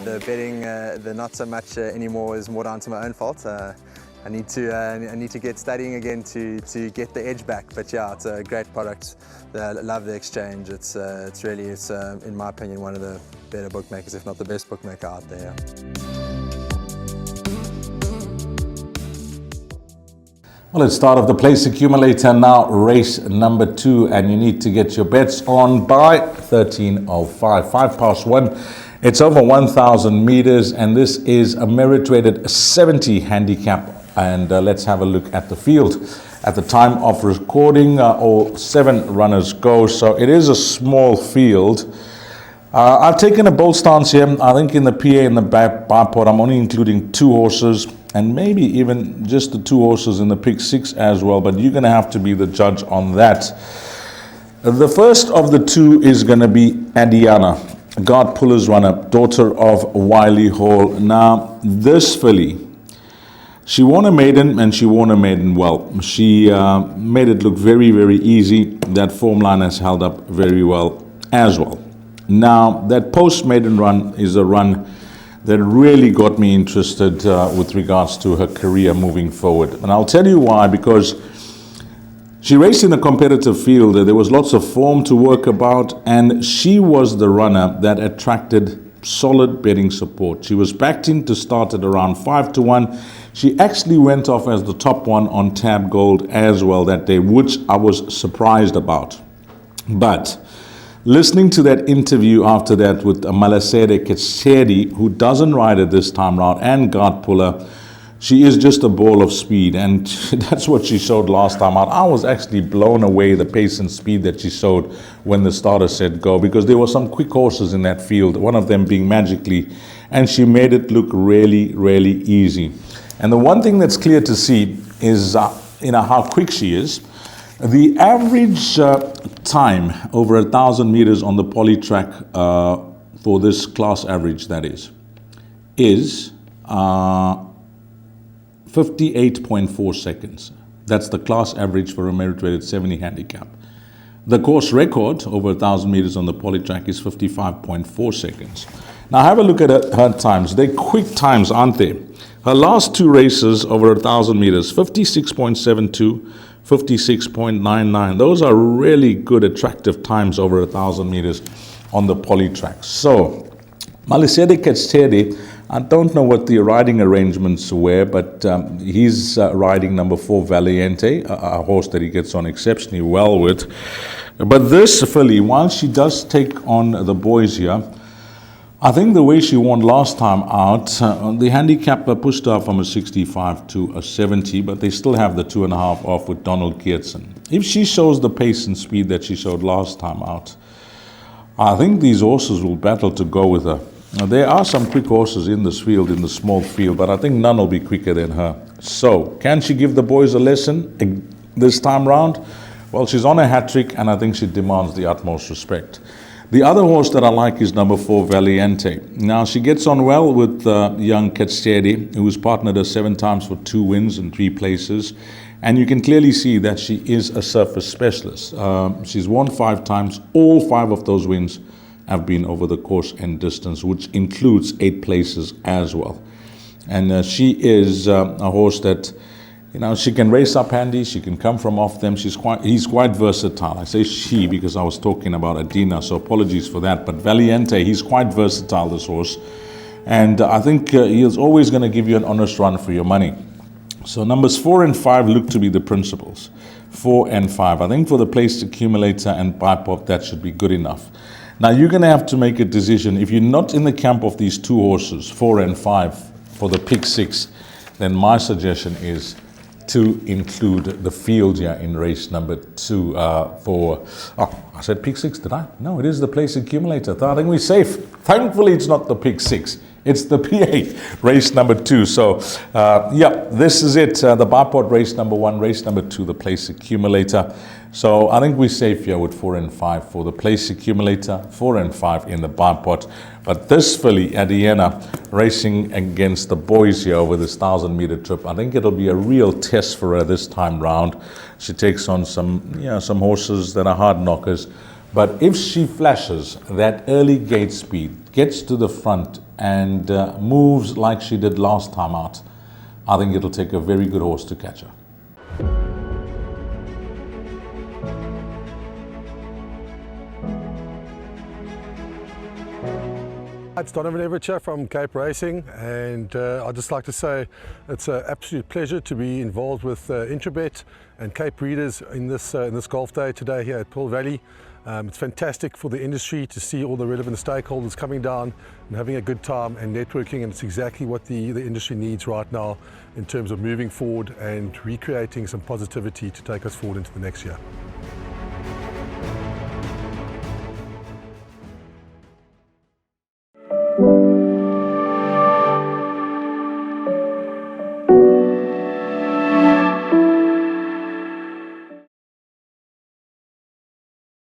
the betting, the not so much anymore, is more down to my own fault. I need to get studying again to get the edge back. But yeah, it's a great product. I love the exchange. It's really, in my opinion, one of the better bookmakers, if not the best bookmaker out there. Well, let's start off the place accumulator now, race number 2, and you need to get your bets on by 13:05, 1:05. It's over 1,000 meters, and this is a merit-rated 70 handicap. And let's have a look at the field. At the time of recording, all 7 runners go, so it is a small field. I've taken a bold stance here. I think in the PA and the bipod, I'm only including 2 horses, and maybe even just the 2 horses in the pick 6 as well, but you're going to have to be the judge on that. The first of the 2 is going to be Adiana, guard puller's runner, daughter of Wiley Hall. Now, this filly, she won a maiden, and she won a maiden well. She made it look very, very easy. That form line has held up very well as well. Now, that post-maiden run is a run that really got me interested with regards to her career moving forward. And I'll tell you why, because she raced in a competitive field. There was lots of form to work about, and she was the runner that attracted solid betting support. She was backed in to start at around 5-1. She actually went off as the top one on Tab Gold as well that day, which I was surprised about. But listening to that interview after that with Malasede Ketsedi, who doesn't ride it this time round, and guard puller, she is just a ball of speed, and that's what she showed last time out. I was actually blown away the pace and speed that she showed when the starter said go, because there were some quick horses in that field, one of them being Magically, and she made it look really, really easy. And the one thing that's clear to see is how quick she is. The average time over 1,000 meters on the poly track for this class average, that is 58.4 seconds. That's the class average for a merit-rated 70 handicap. The course record over 1,000 meters on the poly track is 55.4 seconds. Now have a look at her times. They're quick times, aren't they? Her last 2 races over 1,000 meters, 56.72, 56.99. Those are really good, attractive times over 1,000 meters on the poly track. So, Malisede Ketsedi, I don't know what the riding arrangements were, but he's riding number 4 Valiente, a horse that he gets on exceptionally well with. But this filly, while she does take on the boys here, I think the way she won last time out, the handicap pushed her from a 65 to a 70, but they still have the 2.5 off with Donald Geertsen. If she shows the pace and speed that she showed last time out, I think these horses will battle to go with her. Now, there are some quick horses in this field, in the small field, but I think none will be quicker than her. So, can she give the boys a lesson this time round? Well, she's on a hat trick, and I think she demands the utmost respect. The other horse that I like is number 4, Valiente. Now, she gets on well with young Ketsedi, who's partnered her 7 times for 2 wins and 3 places. And you can clearly see that she is a surface specialist. She's won 5 times. All 5 of those wins have been over the course and distance, which includes 8 places as well. And she is a horse that, she can race up handy, she can come from off them. He's quite versatile. I say she because I was talking about Adina, so apologies for that. But Valiente, he's quite versatile, this horse. And I think he's always going to give you an honest run for your money. So numbers 4 and 5 look to be the principals. 4 and 5. I think for the place accumulator and bipop, that should be good enough. Now you're going to have to make a decision. If you're not in the camp of these 2 horses, 4 and 5, for the pick 6, then my suggestion is to include the field here in race number 2 I said pick 6, did I? No, it is the place accumulator. I think we're safe. Thankfully, it's not the pick 6. It's the PA, race number 2. So, this is it. The bipod race number 1, race number 2, the place accumulator. So I think we're safe here with 4 and 5 for the place accumulator, 4 and 5 in the bipod. But this filly, Adiana, racing against the boys here over this 1,000-meter trip, I think it'll be a real test for her this time round. She takes on some horses that are hard knockers. But if she flashes that early gate speed, gets to the front and moves like she did last time out, I think it'll take a very good horse to catch her. It's Donovan Everett from Cape Racing, and I'd just like to say it's an absolute pleasure to be involved with Intrabet and Cape Breeders in this golf day today here at Pearl Valley. It's fantastic for the industry to see all the relevant stakeholders coming down and having a good time and networking, and it's exactly what the industry needs right now in terms of moving forward and recreating some positivity to take us forward into the next year. Thank you.